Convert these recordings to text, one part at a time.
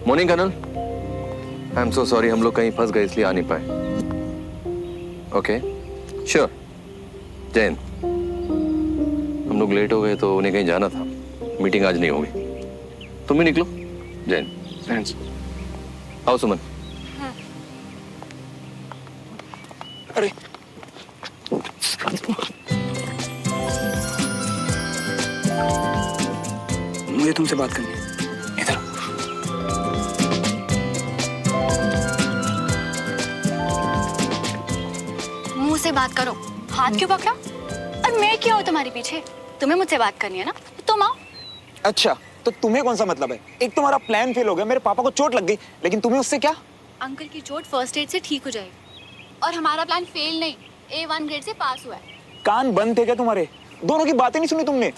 Morning colonel, I am so sorry, हम लोग कहीं फंस गए इसलिए आ नहीं पाए। Okay sure. जैन, हम लोग लेट हो गए तो उन्हें कहीं जाना था, मीटिंग आज नहीं होगी। तुम भी निकलो। जैन, आओ सुमन। अरे मुझे तुमसे बात करनी है, इधर। मुंह से बात करो, हाथ क्यों पकड़ा? और मैं क्यों हूँ तुम्हारे पीछे? तुम्हें मुझसे बात करनी है ना, तो तुम आओ। अच्छा, तो तुम्हें कौन सा मतलब है? एक तुम्हारा प्लान फेल हो गया, मेरे पापा को चोट लग गई, लेकिन तुम्हें उससे क्या? अंकल की चोट फर्स्ट एड से ठीक हो जाएगी, और हमारा प्लान फेल नहीं, A1 ग्रेड से पास हुआ है। कान बंद थे क्या तुम्हारे? दोनों की बातें नहीं सुनी तुमने?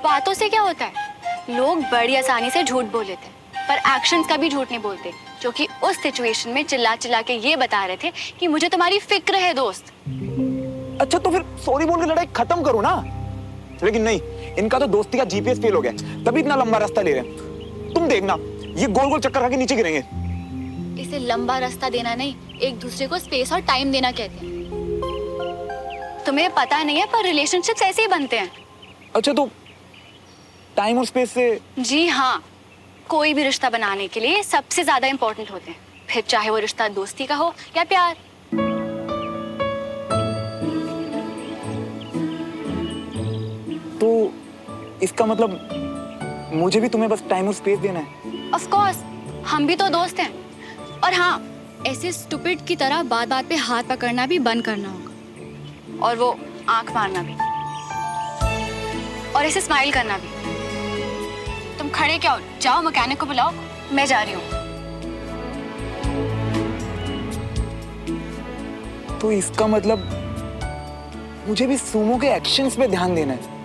बातों से क्या होता है? लोग बड़ी आसानी से झूठ बोल लेते हैं, पर एक्शंस का भी झूठ नहीं बोलते, जो कि उस सिचुएशन में चिल्ला चिल्ला के ये बता रहे थे कि मुझे तुम्हारी फिक्र है दोस्त। अच्छा, तो फिर सॉरी बोल के लड़ाई खत्म करो ना। लेकिन नहीं, इनका तो दोस्ती का GPS फेल हो गया, तभी इतना लंबा रास्ता ले रहे हैं। तुम देखना, ये गोल गोल चक्कर खा के नीचे गिरेंगे। इसे लंबा रास्ता देना नहीं, एक दूसरे को स्पेस और टाइम देना कहते हैं। तुम्हें पता नहीं है, पर रिलेशनशिप्स ऐसे ही बनते हैं। अच्छा, तो टाइम और स्पेस से? जी हाँ, कोई भी रिश्ता बनाने के लिए सबसे ज्यादा इम्पोर्टेंट होते हैं, फिर चाहे वो रिश्ता दोस्ती का हो या प्यार। तो इसका मतलब मुझे भी तुम्हें बस टाइम और स्पेस देना है? ऑफ कोर्स, हम भी तो दोस्त हैं। और हाँ, ऐसे स्टूपिड की तरह बात बात पे हाथ पकड़ना भी बंद करना होगा, और वो आंख मारना भी, और ऐसे स्माइल करना भी। तुम खड़े क्या हो? जाओ मैकेनिक को बुलाओ, मैं जा रही हूँ। तो इसका मतलब मुझे भी सुमो के एक्शंस पे ध्यान देना है,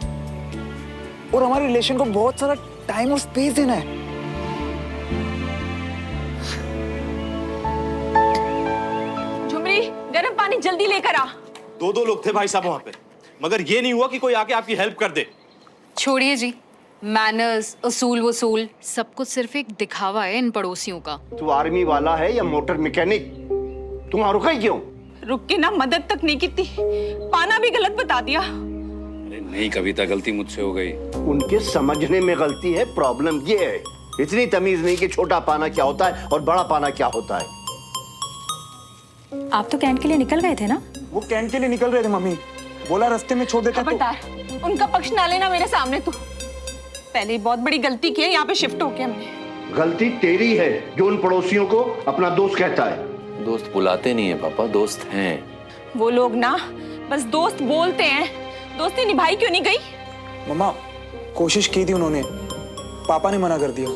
और हमारे रिलेशन को बहुत सारा टाइम और स्पेस देना है। झुमरी, गर्म पानी जल्दी लेकर आ। दो लोग थे भाई साहब वहां पे, मगर ये नहीं हुआ कि कोई आके आपकी हेल्प कर दे। छोड़िए जी, मैनर्स, असूल वसूल सब कुछ सिर्फ एक दिखावा है इन पड़ोसियों का। तू आर्मी वाला है या मोटर मैकेनिक? तुम वहां रुका ही क्यों? रुक के ना मदद तक नहीं की थी, पाना भी गलत बता दिया। अरे नहीं कविता, गलती मुझसे हो गई। उनके समझने में गलती है, प्रॉब्लम ये है। इतनी तमीज नहीं कि छोटा पाना क्या होता है और बड़ा पाना क्या होता है। आप तो कैंट के लिए निकल गए थे ना? वो कैंट के लिए निकल रहे थे मम्मी, बोला रास्ते में छोड़ देते हैं। खबरदार, उनका पक्ष ना लेना मेरे सामने। तू पहले ही बहुत बड़ी गलती की है, यहाँ पे शिफ्ट होके हमने। गलती तेरी है जो उन पड़ोसियों को अपना दोस्त कहता है। दोस्त बुलाते नहीं है पापा, दोस्त हैं। वो लोग ना बस दोस्त बोलते हैं, दोस्ती निभाई क्यों नहीं गई? मम्मा, कोशिश की थी उन्होंने, पापा ने मना कर दिया।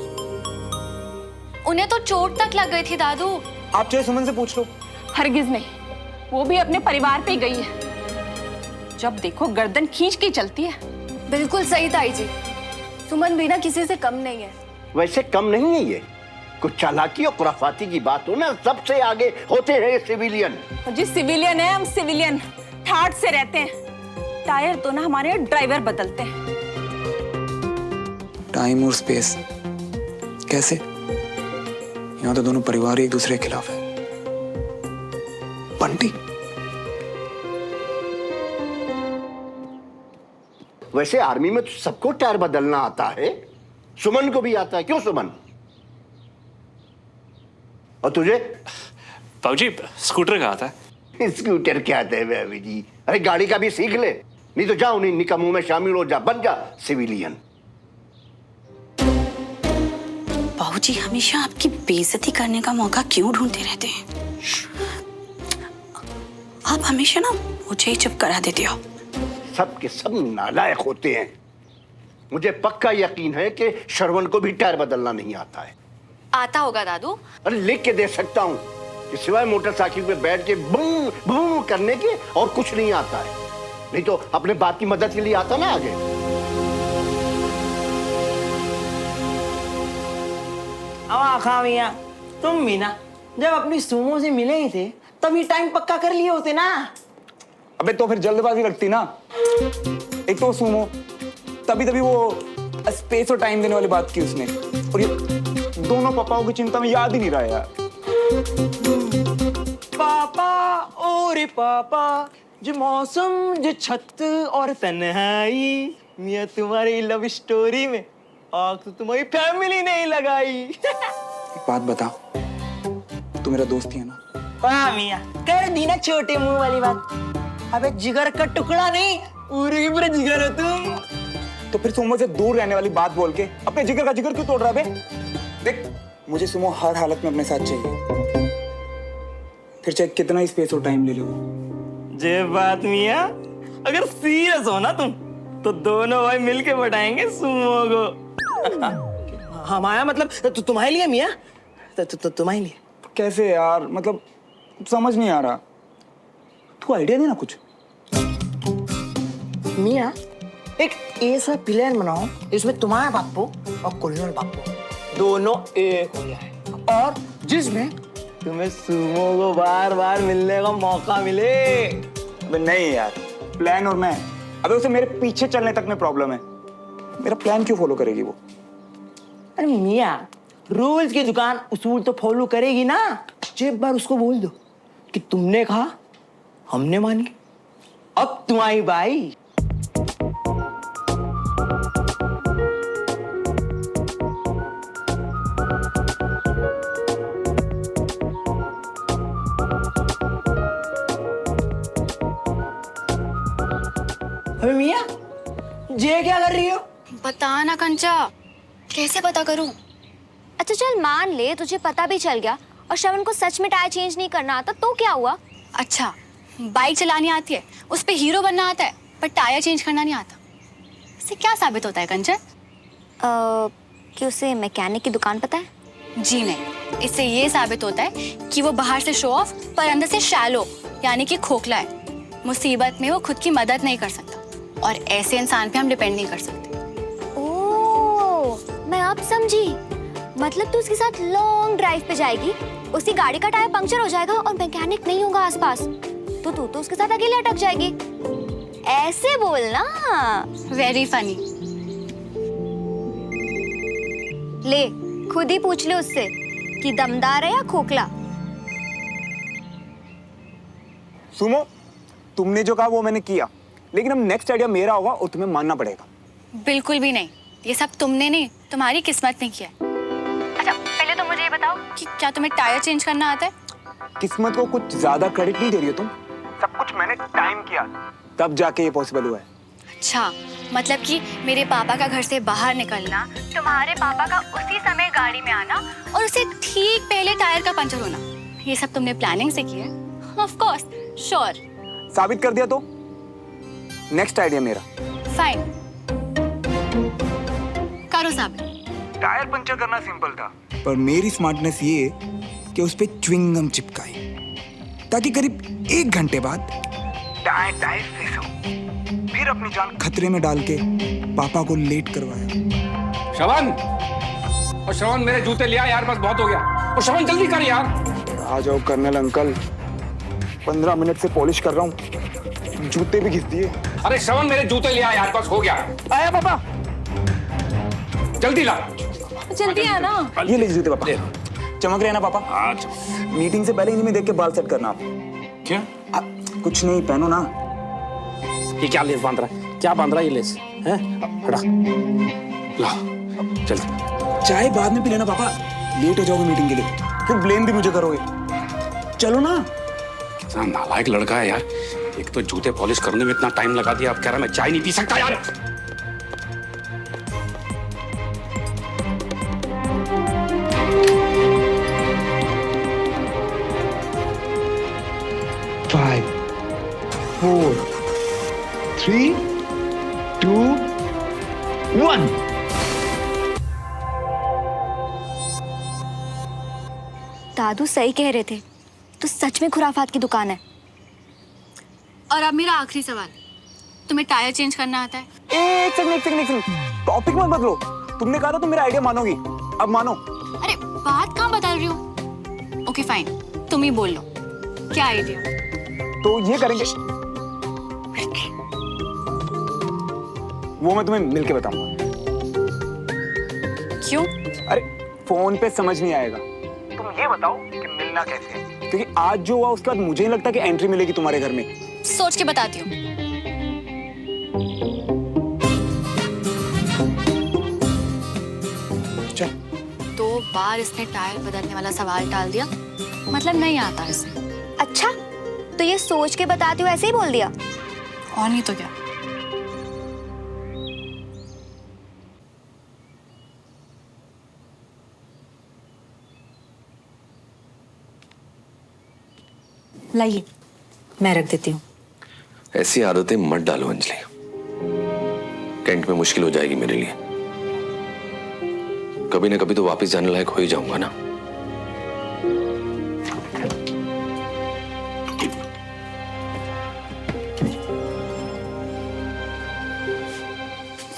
उन्हें तो चोट तक लग गई थी दादू। आप चाहे सुमन से पूछ लो। हरगिज नहीं, वो भी अपने परिवार पे ही गई है। जब देखो गर्दन खींच के चलती है। बिल्कुल सही ताई जी, सुमन भी ना किसी से कम नहीं है। वैसे कम नहीं है ये, कुछ चालाकी और खुराफाती की बात हो ना, सबसे आगे होते हैं ये सिविलियन। और जिस सिविलियन है, हम सिविलियन ठाट से रहते हैं। टायर तो ना हमारे ड्राइवर बदलते हैं। टाइम और स्पेस कैसे? यहाँ तो दोनों परिवार एक दूसरे के खिलाफ है। बंटी, वैसे आर्मी में तो सबको टायर बदलना आता है, सुमन को भी आता है। क्यों सुमन? और तुझे? बाबूजी, स्कूटर कहाँ था? स्कूटर क्या आता है अभी जी? अरे गाड़ी का भी सीख ले, नहीं तो जाओ नहीं निकम्मों में शामिल हो जा, बन जा सिविलियन। बाबूजी हमेशा आपकी बेइज्जती करने का मौका क्यों ढूंढते रहते हैं? आप हमेशा ना मुझे ही चुप करा देते हो। सब के सब नालायक होते हैं। मुझे पक्का यकीन है कि श्रवण को भी टायर बदलना नहीं आता है। आता होगा दादू। अरे लिख के दे सकता हूँ कि सिवाय मोटरसाइकिल पे बैठ के बूम बूम करने के और कुछ नहीं आता है। नहीं तो अपने बाप की मदद के लिए आता ना आगे। अब खामिया, तुम भी ना जब अपनी सुमो से मिले ही थे तभी टाइम पक्का कर लिए होते ना। अबे तो फिर जल्दबाजी लगती ना। एक तो सुमो, तभी वो स्पेस और टाइम देने वाली बात की उसने, और ये दोनों पापाओं की चिंता में याद ही नहीं रहा यार। पापा ओ रे पापा, जो मौसम जो छत और तन्हाई, मियाँ तुम्हारी लव स्टोरी में आग तो तुम्हारी फैमिली नहीं लगाई। एक बात बता, तू मेरा दोस्त ही है ना? हाँ मियाँ, कर दी ना छोटे मुंह वाली बात। अबे जिगर का टुकड़ा नहीं, पूरी पूरा जिगर है तुम। तो फिर सुमो से दूर रहने वाली बात बोल के अपने जिगर का जिगर क्यों तोड़ रहा बे? देख, मुझे सुमो हर हालत में अपने साथ चाहिए, फिर चाहे कितना ही स्पेस और टाइम ले लो। जे बात मियाँ, अगर सीरियस हो ना तुम, तो दोनों भाई मिलके बढ़ाएंगे सुमो को। हमारा मतलब तुम्हारे लिए मियाँ, तुम्हारे लिए। कैसे यार, मतलब समझ नहीं आ रहा। तू आइडिया देना कुछ। मियाँ, एक ऐसा प्लान बनाओ इसमें तुम्हारे बापू और कुल्लू बापू दोनों एक हो जाए, और जिसमें तुम्हें सुमो को बार बार मिलने का मौका मिले। अबे नहीं यार, प्लान और मैं, अबे उसे मेरे पीछे चलने तक में प्रॉब्लम है। मेरा प्लान क्यों फॉलो करेगी वो? अरे मियाँ, रूल्स की दुकान उसूल तो फॉलो करेगी ना। एक बार उसको बोल दो कि तुमने कहा, हमने मानी, अब तुम्हारी बाई। अबे मियाँ, ये क्या कर रही हो? बता ना कंचा, कैसे पता करूं? अच्छा चल मान ले तुझे पता भी चल गया और श्रवण को सच में टायर चेंज नहीं करना आता, तो क्या हुआ? अच्छा, बाइक चलानी आती है, उस पे हीरो बनना आता है, पर टायर चेंज करना नहीं आता। इससे क्या साबित होता है कंचन? कि उसे मैकेनिक की दुकान पता है? जी नहीं, इससे ये साबित होता है कि वो बाहर से शो ऑफ पर अंदर से शैलो यानी कि खोखला है। मुसीबत में वो खुद की मदद नहीं कर सकता, और ऐसे इंसान पे हम डिपेंड नहीं कर सकते। ओह, मैं अब समझी। मतलब तू उसके साथ लॉन्ग ड्राइव पे जाएगी, उसकी गाड़ी का टायर पंक्चर हो जाएगा और मैकेनिक नहीं होगा आसपास, तो तू तो उसके साथ अकेले अटक जाएगी। ऐसे बोलना। Very funny. ले, खुद ही पूछ ले उससे कि दमदार है या खोखला। सुमो, तुमने जो कहा वो मैंने किया, लेकिन अब नेक्स्ट आइडिया मेरा होगा और तुम्हें मानना पड़ेगा। बिल्कुल भी नहीं, ये सब तुमने नहीं, तुम्हारी किस्मत ने किया। अच्छा, पहले तो मुझे ये बताओ कि क्या तुम्हें टायर चेंज करना आता है? किस्मत को कुछ ज्यादा क्रेडिट नहीं दे रही हो तुम। सब कुछ मैंने टाइम किया, तब जाके ये पॉसिबल हुआ है। अच्छा, मतलब कि मेरे पापा का घर से बाहर निकलना, तुम्हारे पापा का उसी समय गाड़ी में आना और उसे ठीक पहले टायर का पंचर होना, ये सब तुमने प्लानिंग से किया? Of course, sure. साबित कर दिया तो नेक्स्ट आइडिया मेरा। फाइन, करो साबित। टायर पंचर करना सिंपल था, पर मेरी स्मार्टनेस ये कि उस पे च्युइंगम चिपकाई, ताकि करीब 1 घंटे बाद टायर फ्रेश हो, फिर अपनी जान खतरे में डाल के पापा को लेट करवाया। श्रवण, और श्रवण मेरे जूते लिया यार, बस बहुत हो गया। और श्रवण जल्दी कर यार। आ जाओ कर्नल अंकल, 15 मिनट से पॉलिश कर रहा हूँ, जूते भी घिस दिए। अरे श्रवण मेरे जूते लिया यार, बस हो गया। आया पापा, जल्दी ला। जल्दी आना। ये ले जूते पापा। चमक रहे हैं ना पापा? अच्छा। मीटिंग से पहले इन्हीं में देख के बाल सेट करना आप। क्या? कुछ नहीं, पहनो ना। ये क्या लेस बांध रहा है? क्या बांध रहा है ये लेस? हैं? हटा। ला, जल्दी। चाय बाद में पी लेना पापा, लेट हो जाओगे मीटिंग के लिए, फिर ब्लेम भी मुझे करोगे। चलो ना। कितना नालायक लड़का है यार, एक तो जूते पॉलिश करने में इतना टाइम लगा दिया, अब कह रहा मैं चाय नहीं पी सकता यार। Five, 4, 3, 2, 1। दादू सही कह रहे थे, तो सच में खुराफात की दुकान है। और अब मेरा आखिरी सवाल, तुम्हें टायर चेंज करना आता है? एक सेकंड, टॉपिक मत बदलो। तुमने कहा था तुम मेरा आइडिया मानोगी, अब मानो। अरे बात कहाँ बदल रही हो? ओके फाइन, तुम ही बोल लो, क्या आइडिया? तो ये करेंगे, वो मैं तुम्हें मिलके बताऊंगा। क्यों? अरे फोन पे समझ नहीं आएगा। तुम ये बताओ कि मिलना कैसे है, क्योंकि आज जो हुआ उसके बाद मुझे नहीं लगता कि एंट्री मिलेगी तुम्हारे घर में। सोच के बताती हूँ। चल। 2 बार इसने टायर बदलने वाला सवाल टाल दिया, मतलब नहीं आता इसे। अच्छा, तो ये सोच के बताती हूँ ऐसे ही बोल दिया? और नहीं तो क्या। लाइए, मैं रख देती हूँ। ऐसी आदतें मत डालो अंजलि, कैंट में मुश्किल हो जाएगी मेरे लिए। कभी ना कभी तो वापस जाने लायक हो ही जाऊंगा ना।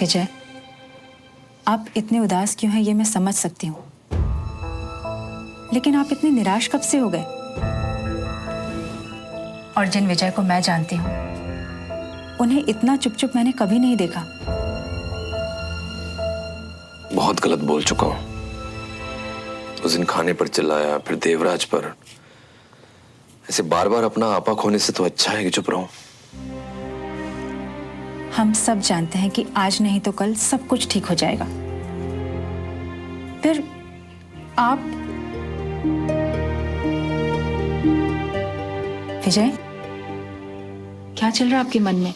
विजय, आप इतने उदास क्यों हैं ये मैं समझ सकती हूँ, लेकिन आप इतने निराश कब से हो गए? और जिन विजय को मैं जानती हूँ, उन्हें इतना चुप चुप मैंने कभी नहीं देखा। बहुत गलत बोल चुका हूं। उस दिन खाने पर चिल्लाया, फिर देवराज पर। ऐसे बार बार अपना आपा खोने से तो अच्छा है कि चुप रहूं। हम सब जानते हैं कि आज नहीं तो कल सब कुछ ठीक हो जाएगा। फिर आप विजय, क्या चल रहा है आपके मन में?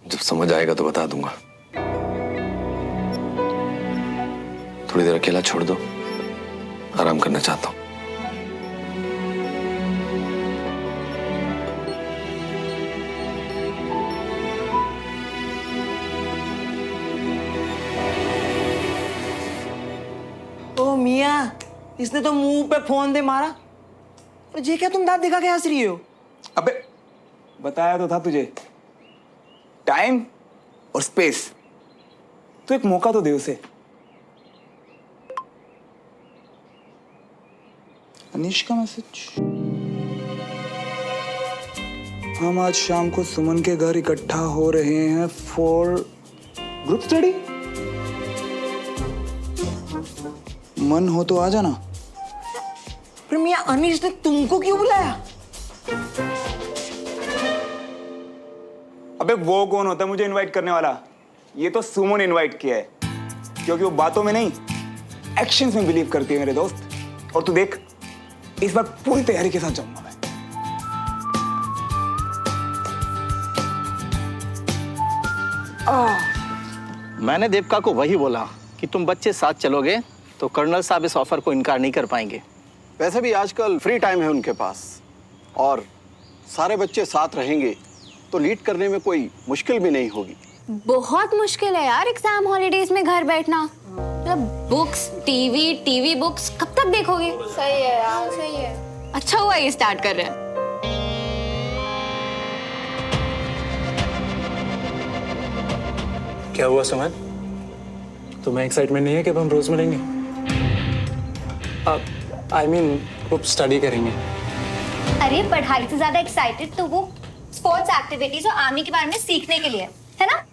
जब समझ आएगा तो बता दूंगा। थोड़ी देर अकेला छोड़ दो, आराम करना चाहता हूं। ओ मियाँ, इसने तो मुंह पे फोन दे मारा। और ये क्या तुम दांत दिखा के हंस रही हो? अबे बताया तो था तुझे, टाइम और स्पेस। तो एक मौका तो दे उसे। अनीश का मैसेज। हम आज शाम को सुमन के घर इकट्ठा हो रहे हैं फॉर ग्रुप स्टडी। मन हो तो आ जाना। पर मियाँ, अनीश ने तुमको क्यों बुलाया? अबे वो कौन होता है मुझे इनवाइट करने वाला? ये तो सुमन इनवाइट किया है, क्योंकि वो बातों में नहीं एक्शंस में बिलीव करती है मेरे दोस्त। और तू देख, इस बार पूरी तैयारी के साथ जाऊंगा मैं। मैंने देवका को वही बोला कि तुम बच्चे साथ चलोगे तो कर्नल साहब इस ऑफर को इनकार नहीं कर पाएंगे। वैसे भी आजकल फ्री टाइम है उनके पास, और सारे बच्चे साथ रहेंगे तो लीड करने में कोई मुश्किल भी नहीं होगी। बहुत मुश्किल है यार एग्जाम हॉलीडेज में घर बैठना। मतलब बुक्स, टीवी बुक्स कब तक देखोगे? सही है यार, सही है। अच्छा हुआ ये स्टार्ट कर रहे हैं। क्या हुआ सुमन? तुम्हें एक्साइटमेंट नहीं है कि अब हम रोज मिलेंगे? आई मीन ग्रुप स्टडी करेंगे। अरे पढ़ाई से ज्यादा एक्साइटेड तो वो स्पोर्ट्स एक्टिविटीज और आर्मी के बारे में सीखने के लिए है ना?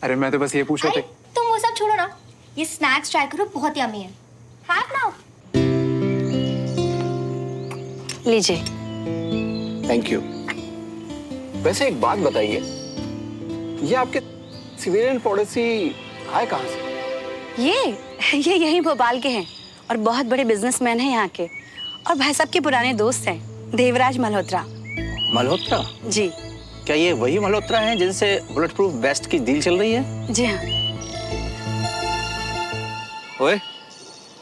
अरे मैं तो बस ये पूछ रहा था। तुम वो सब छोड़ो ना, ये स्नैक्स ट्राई करो, बहुत यम्मी है। Have now. लीजिए। Thank you. वैसे एक बात बताइए, ये आपके सिविलियन पॉलिसी आए कहाँ से? ये यही भोपाल के हैं और बहुत बड़े बिजनेसमैन हैं यहाँ के, और भाई साहब के पुराने दोस्त हैं, देवराज मल्होत्रा। मल्होत्रा? जी। क्या ये वही मल्होत्रा हैं जिनसे बुलेट प्रूफ वेस्ट की डील चल रही है? जी हाँ। ओए,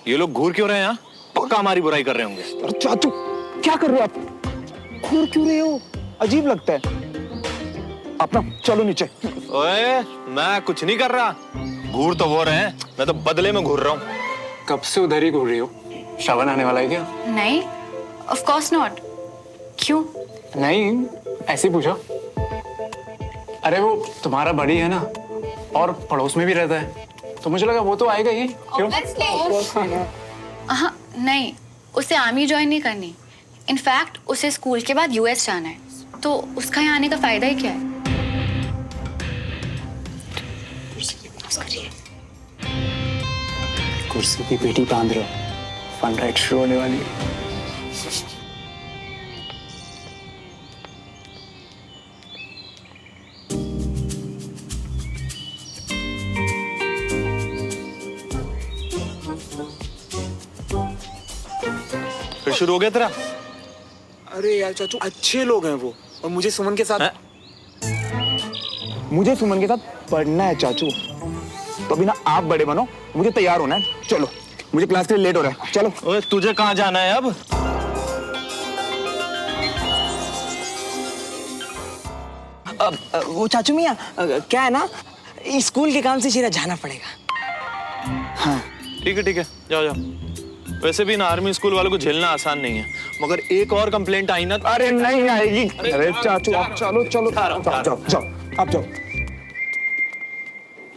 ये लोग घूर क्यों रहे हैं यहाँ? पक्का हमारी बुराई कर रहे होंगे। अरे चाचू, क्या कर रहे हो आप? घूर क्यों रहे हो? अजीब लगता है। अपना चलो नीचे। ओए, मैं कुछ नहीं कर रहा। घूर तो वो रहे हैं, मैं तो बदले में घूर रहा हूँ। कब से उधर ही घूर रही हो? श्रावण आने वाला है क्या? नहीं, ऑफ कोर्स नॉट। क्यों? नहीं, ऐसे ही पूछा। अरे वो तुम्हारा बड़ी है ना, और पड़ोस में भी रहता है, तो मुझे लगा वो तो आएगा ही। क्यों? हाँ, नहीं, उसे आर्मी ज्वाइन नहीं करनी। इनफैक्ट उसे स्कूल के बाद यूएस जाना है, तो उसका यहाँ आने का फायदा ही क्या है? कुर्सी की पेटी बांध रहे हो, फन राइड शुरू होने वाली है। फिर शुरू हो गया तेरा? अरे यार चाचू, अच्छे लोग हैं वो, और मुझे सुमन के साथ पढ़ना है चाचू। तो अभी ना आप बड़े बनो, मुझे तैयार होना है। चलो, मुझे क्लास के लिए लेट हो रहा है। चलो। ओए तुझे कहाँ जाना है अब? वो चाचू मियाँ, क्या है ना, स्कूल के काम से सीधा जाना पड़ेगा। हाँ ठीक है, जाओ जाओ। वैसे भी ना आर्मी स्कूल वालों को झेलना आसान नहीं है, मगर एक और कंप्लेंट आई ना। अरे नहीं आएगी। अरे चाचू आप चलो जाओ आप जाओ।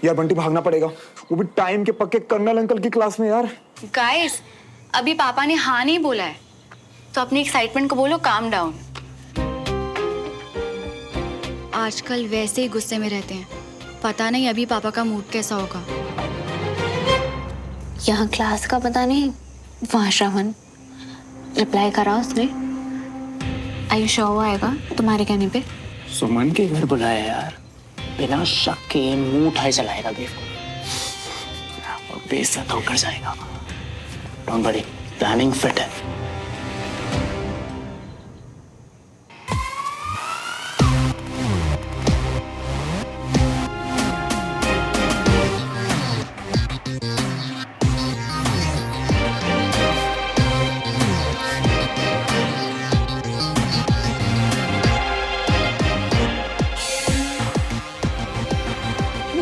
यार बंटी, भागना पड़ेगा, वो भी टाइम के पक्के कर्नल अंकल की क्लास में यार। गाइस, अभी पापा ने हाँ नहीं बोला है, तो अपनी एक्साइटमेंट को बोलो काम डाउन। आजकल वैसे ही गुस्से में रहते हैं, पता नहीं अभी पापा का मूड कैसा होगा। यहाँ क्लास का पता नहीं, वहाँ श्रवण रिप्लाई करा उसने। आयुष वो आएगा तुम्हारे कहने पे? सुमन के घर बुलाया यार, बिना शक के मुंह उठाए चलाएगा देव को और बेइज्जत होकर जाएगा। डोंट वरी, प्लानिंग फिट है।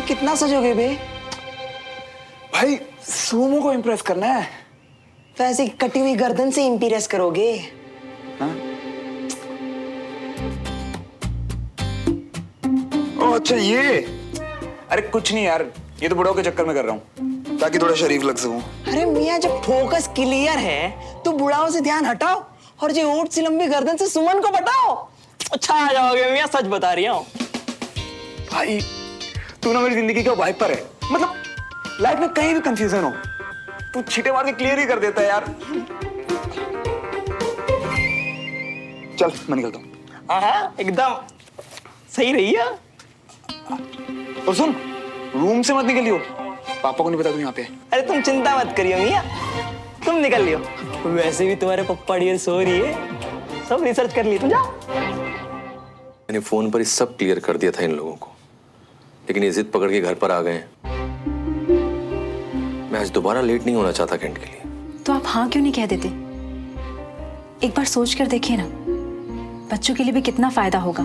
कितना सजोगे बे? भाई सोमो को इम्प्रेस करना है। वैसे कटी हुई गर्दन से इम्प्रेस करोगे? हाँ? ओ अच्छा ये, अरे कुछ नहीं यार, ये तो बुढ़ाओ के चक्कर में कर रहा हूँ ताकि थोड़ा शरीफ लग सकूं। अरे मियाँ, जब फोकस क्लियर है तो बुढ़ाओ से ध्यान हटाओ और जो ऊंट सी लंबी गर्दन से सुमन को बताओ। अच्छा आ जाओगे मियाँ, सच बता रही हूँ। भाई तू ना मेरी जिंदगी का वाइपर है, मतलब लाइफ में कहीं भी कंफ्यूजन हो तू छींटे मार के क्लियर ही कर देता है यार। चल मैं निकलता हूँ। हाँ एकदम सही रही है। और सुन, रूम से मत निकलियो, पापा को नहीं पता तू यहाँ पे है। अरे तुम चिंता मत करियो मियाँ, तुम निकल लियो। वैसे भी तुम्हारे पप्पा डियर सो रही है, सब रिसर्च कर लिए, तुम जाओ। मैंने फोन पर ही सब क्लियर कर दिया था इन लोगों को, लेकिन ये जिद पकड़ के घर पर आ गए हैं। मैं आज दोबारा लेट नहीं होना चाहता कैंट के लिए। तो आप हाँ क्यों नहीं कह देते? एक बार सोच कर देखिए ना, बच्चों के लिए भी कितना फायदा होगा।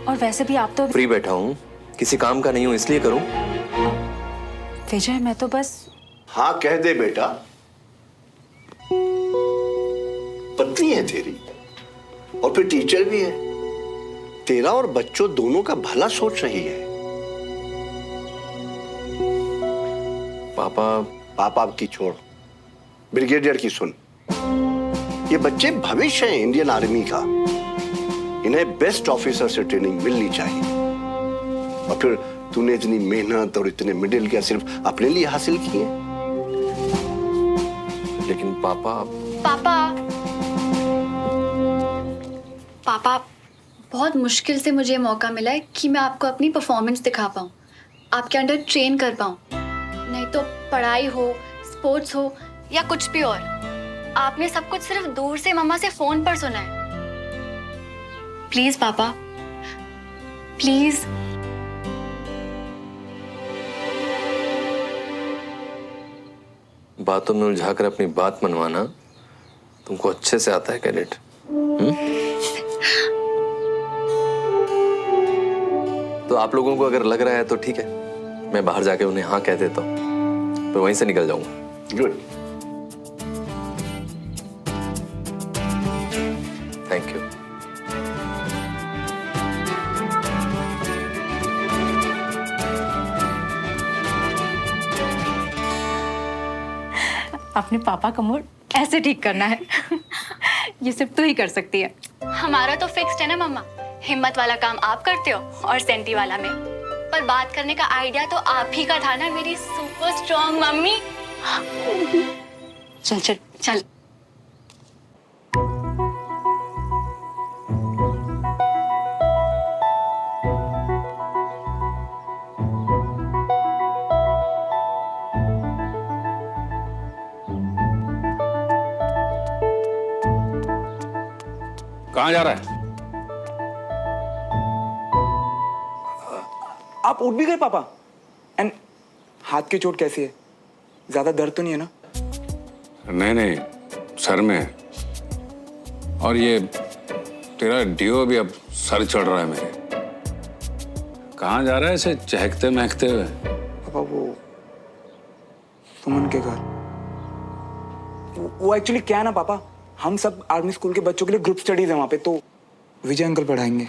और वैसे भी आप तो फ्री बैठा हूँ, किसी काम का नहीं हूँ, इसलिए करूँ। विजय, मैं तो बस। हाँ कह दे बेटा, पत्नी है तेरी और फिर टीचर भी है, तेरा और बच्चों दोनों का भला सोच रही है। पापा की छोड़, ब्रिगेडियर की सुन। ये बच्चे भविष्य हैं इंडियन आर्मी का, इन्हें बेस्ट ऑफिसर से ट्रेनिंग मिलनी चाहिए। और फिर तूने इतनी मेहनत और इतने मेडल क्या सिर्फ अपने लिए हासिल किए? लेकिन पापा बहुत मुश्किल से मुझे मौका मिला है कि मैं आपको अपनी परफॉर्मेंस दिखा पाऊँ, आपके अंडर ट्रेन कर पाऊँ। नहीं तो पढ़ाई हो, स्पोर्ट्स हो या कुछ भी और, आपने सब कुछ सिर्फ दूर से मम्मा से फोन पर सुना है। प्लीज पापा, प्लीज। बातों में उलझाकर अपनी बात मनवाना तुमको अच्छे से आता है कैडेट। तो आप लोगों को अगर लग रहा है तो ठीक है, मैं बाहर जाके उन्हें हाँ कह देता हूँ, फिर वहीं से निकल जाऊंगा। Good, thank you. अपने पापा का मूड ऐसे ठीक करना है। ये सिर्फ तू ही कर सकती है। हमारा तो फिक्स्ड है ना मम्मा, हिम्मत वाला काम आप करते हो और सेंटी वाला मैं। पर बात करने का आइडिया तो आप ही का था ना, मेरी सुपर स्ट्रॉन्ग मम्मी। चल चल चल। कहाँ जा रहा है? आप उठ भी गए पापा? एंड हाथ की चोट कैसी है? ज्यादा दर्द तो नहीं है ना? नहीं नहीं, सर में। और ये तेरा डियो भी अब सर चढ़ रहा है मेरे। कहाँ जा रहा है ऐसे चहकते महकते हुए? पापा वो सुमन के घर। वो एक्चुअली क्या है ना पापा, हम सब आर्मी स्कूल के बच्चों के लिए ग्रुप स्टडीज है वहाँ पे, तो विजय अंकल पढ़ाएंगे।